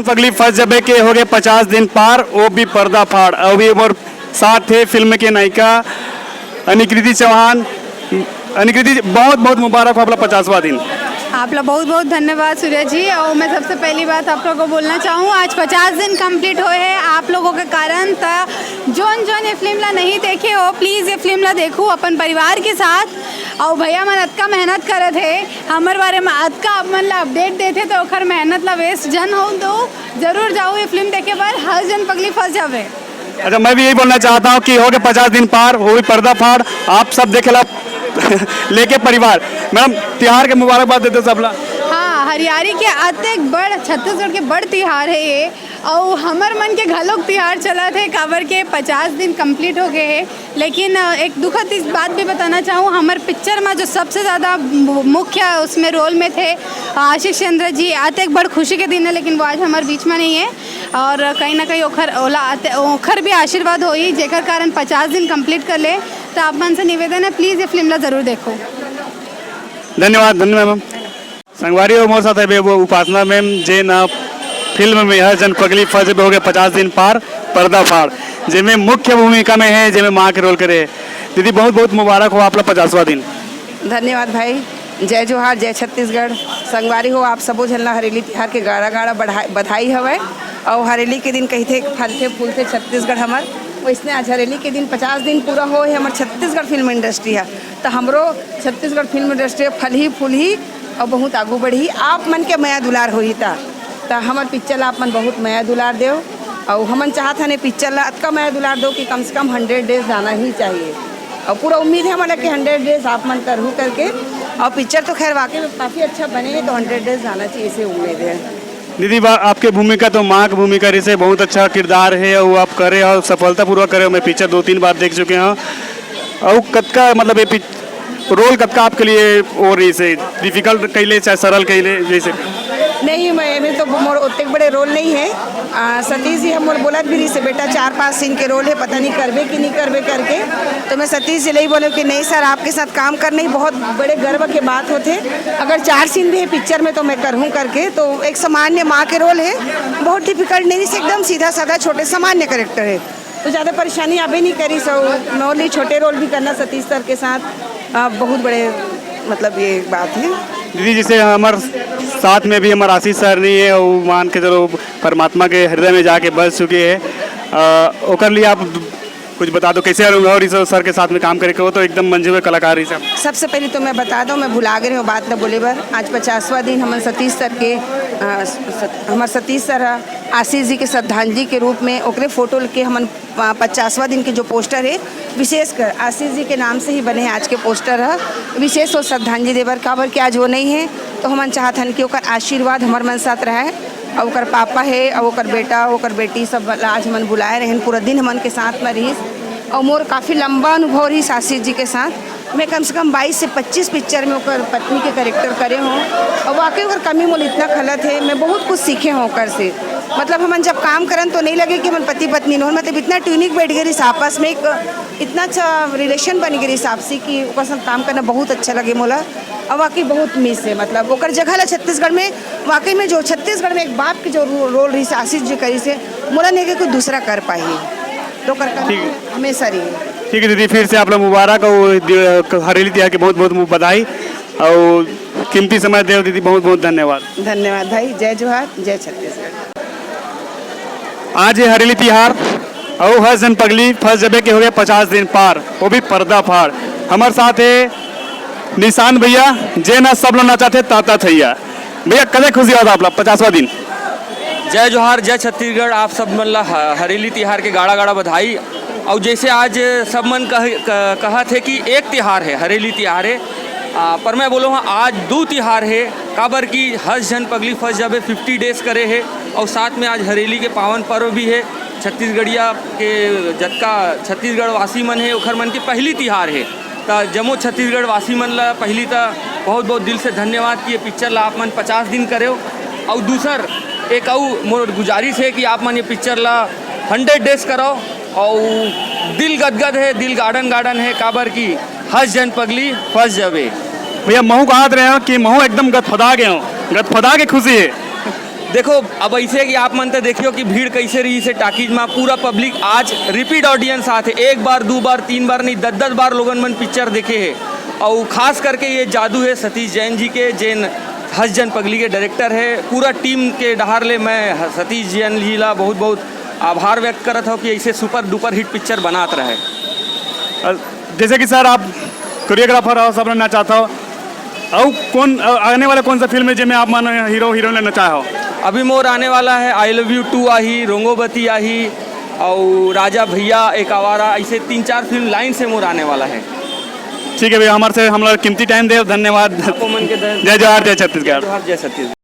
पगली फंस जबे के हो गए 50 दिन पार, वो भी पर्दाफाड़। अभी और साथ थे फिल्म के नायिका अनिकृति चौहान। अनिकृति, बहुत बहुत मुबारक हो आपका 50वां दिन। आप लोग बहुत बहुत धन्यवाद सूर्य जी। और मैं सबसे पहली बात आप लोगों को बोलना चाहूँ, आज 50 दिन कंप्लीट हुए हैं आप लोगों के कारण। जोन जोन ये फिल्म ला नहीं देखे हो, प्लीज़ ये फिल्म ला देखो अपन परिवार के साथ। और भैया मन अतका मेहनत करे थे हमारे बारे में, अतका अपन ला अपडेट देते तो ओखर मेहनत ला वेस्ट जन हो, तो जरूर जाओ ये फिल्म देखे पर, हर जन पगली फंस जावे। अच्छा, मैं भी यही बोलना चाहता हूँ कि हो गए 50 दिन पार, वो भी पर्दाफाड़। आप सब देखेला लेके परिवार। मैडम, त्योहार के मुबारकबाद देते सब ला। हाँ, हरियारी के अत्यंत बड़, छत्तीसगढ़ के बड़ तिहार है ये। और हमर मन के घलोक तिहार चला थे काबर के 50 दिन कंप्लीट हो गए हैं। लेकिन एक दुखद इस बात भी बताना चाहूँ, हमार पिक्चर में जो सबसे ज़्यादा मुख्य उसमें रोल में थे आशीष चंद्र जी। आते एक बड़ खुशी के दिन है, लेकिन वो आज हमारे बीच में नहीं है। और कहीं ना कहीं ओखर भी आशीर्वाद हो ही, जेकर कारण 50 दिन कंप्लीट कर ले। तो आप मन से निवेदन है, प्लीज़ ये फिल्म ला ज़रूर देखो। धन्यवाद धन्यवाद मैम। संगवारी और मोर साथ है वो उपासना मैम, जे ना फिल्म में हर जन पगली फंस जबे हो गए 50 दिन पार, पर्दाफाड़, जिनमें मुख्य भूमिका में है, जिनमें माँ के रोल करे। दीदी, बहुत बहुत मुबारक हो आपका 50वां दिन। धन्यवाद भाई। जय जोहार, जय छत्तीसगढ़। संगवारी हो आप सबो झन ला हरेली तिहार के गाड़ा गाड़ा बधाई हवै। और हरेली के दिन कहिथे फलते फूलते छत्तीसगढ़ हमर, वैसने आज हरेली के दिन 50 दिन पूरा हो है हमार छत्तीसगढ़ फिल्म इंडस्ट्री है। तो हमरो छत्तीसगढ़ फिल्म इंडस्ट्री फल ही फूल ही और बहुत आगू बढ़ी। आप मन के माया दुलार हो ही तो हमार पिक्चर ला आप मन बहुत माया दुलार दो। और हमन चाहत हने पिक्चर ला अतका माया दुलार दो कि कम से कम 100 डेज जाना ही चाहिए। और पूरा उम्मीद है हमारा कि 100 डेज आप मन करहू करके। और पिक्चर तो खैर वाकई में काफ़ी अच्छा बने हैं, तो 100 डेज जाना चाहिए, ऐसे उम्मीद है। दीदी, आपके भूमिका तो माँ की भूमिका रही से बहुत अच्छा किरदार है, वो आप करे और सफलतापूर्वक करे। मैं पिक्चर 2-3 बार देख चुके हैं। और कतका मतलब ये रोल कतका आपके लिए और इसे डिफिकल्ट कैले चाहे सरल कैले जैसे? नहीं, मैं तो मोर उतने बड़े रोल नहीं है। सतीश जी हम बोला भी रही से बेटा 4-5 सीन के रोल है, पता नहीं करवे कि नहीं करवे करके। तो मैं सतीश जी यही बोले कि नहीं सर, आपके साथ काम करने ही बहुत बड़े गर्व के बात होते। अगर 4 सीन भी है पिक्चर में तो मैं करूँ करके। तो एक सामान्य माँ के रोल है, बहुत डिफिकल्ट नहीं, से एकदम सीधा साधा छोटे सामान्य करेक्टर है, तो ज़्यादा परेशानी अभी नहीं करी। नॉर्मली छोटे रोल भी करना सतीश सर के साथ बहुत बड़े मतलब ये बात है। दीदी, जैसे हमारे साथ में भी हमारे आशीष सर नहीं है, वो मान के चलो परमात्मा के हृदय में जाके बस चुके हैं। ओकर लिए आप कुछ बता दो कैसे और इस सर के साथ में काम करे हो तो एकदम मंजू हुए कलाकार ही सब। सबसे पहले तो मैं बता दूं, मैं भुला गए हूँ बात न बोले बर। आज 50वां दिन हमारे सतीश सर के हमारे सतीश सर आशीष जी के श्रद्धांजलि के रूप में ओकरे फोटो के हम 50वां दिन के जो पोस्टर है विशेषकर आशीष जी के नाम से ही बने हैं। आज के पोस्टर है विशेष और श्रद्धांजलि देवर काबर कि आज वो नहीं है, तो हम चाहत हन कि ओकर आशीर्वाद हमारे मन साथ रहे। और ओकर पापा है और ओकर बेटा ओकर बेटी सब आज हमन बुलाए रहे, पूरा दिन हमन के साथ में रही। और मोर काफ़ी लंबा अनुभव रही आशीष जी के साथ। मैं कम से कम 22 से 25 पिक्चर में ओकर पत्नी के कैरेक्टर करे हों। और वाकई ओकर कमी मोल इतना खलत है, मैं बहुत कुछ सीखे हूँ ओकर से। मतलब हमन जब काम करन तो नहीं लगे कि हम पति पत्नी न, मतलब इतना ट्यूनिक बैठ गई आपस में, एक इतना अच्छा रिलेशन बन गई आपसी कि ओकर साथ काम करना बहुत अच्छा लगे मोला। और वाकई बहुत मिस है, मतलब ओकर जगह ला छत्तीसगढ़ में वाकई में जो छत्तीसगढ़ में एक बाप की जो रोल रही आशीष जी करी से मोला नहीं कि कोई दूसरा कर पाई, तो कर हमेशा रही। ठीक है दीदी, फिर से आप लोग मुबारक और हरेली तिहार की बहुत बहुत बधाई और कीमती समय दे दीदी, बहुत बहुत धन्यवाद। धन्यवाद भाई। जय जोहार, जय छत्तीसगढ़। आज है हरेली तिहार और हर जन पगली फंस जबे के हो गए 50 दिन पार, वो भी पर्दाफाड़। हमारे साथ है निशान भैया, जे ना सब लोग नचाते ताता थैया। भैया कदे खुशी होता आप लोग 50वां दिन? जय जोहार, जय छत्तीसगढ़। आप सब मन ला हरेली तिहार के गाड़ा गाड़ा बधाई। और जैसे आज सब मन कहा थे कि एक तिहार है हरेली तिहार है, पर मैं बोलो हाँ आज 2 तिहार है। काबर की हर जन पगली फंस जबे 50 डेज करे है। और साथ में आज हरेली के पावन पर्व भी है। छत्तीसगढ़िया के जतका छत्तीसगढ़ वासी मन है ओखर मन के पहली तिहार है। तो जमो छत्तीसगढ़ वासी मन ला पहली तो बहुत बहुत दिल से धन्यवाद कि ये पिक्चर ला आप मन 50 दिन करे हो। और दूसर एक और मोर गुजारिश है कि आप मन ये पिक्चर ला 100 डेज करो। और दिल गदगद है, दिल गार्डन गार्डन है, काबर की हर जन पगली फंस जावे। भैया महू कहा रहे हो कि महू एकदम गदफदा गए हो, गदफदा के खुशी है। देखो अब ऐसे कि आप मनते देखियो कि भीड़ कैसे रही से टाकीज में पूरा पब्लिक आज रिपीट ऑडियंस आते एक बार दो बार तीन बार नहीं 10-10 बार लोगन मन पिक्चर देखे है और खास करके ये जादू है सतीश जैन जी के जैन हंस जन पगली के डायरेक्टर है पूरा टीम के डहार ले मैं सतीश जैन जी ला बहुत बहुत आभार व्यक्त करत हूँ कि ऐसे सुपर डुपर हिट पिक्चर बनात रहे। जैसे कि सर आप कोरियोग्राफर हो सब ना चाहता हो और कौन आने वाला कौन सा फिल्म है जिसमें आप मान हीरो हीरोइन लेना चाहो? अभी मोर आने वाला है आई लव यू 2 आही, रोंगोबती आही और राजा भैया एक आवारा, ऐसे 3-4 फिल्म लाइन से मोर आने वाला है। ठीक है भैया, हमारे से हम लोग कीमती टाइम दे, धन्यवाद। आपको मन के जय जोहार, जय छत्तीसगढ़। जय छत्तीसगढ़।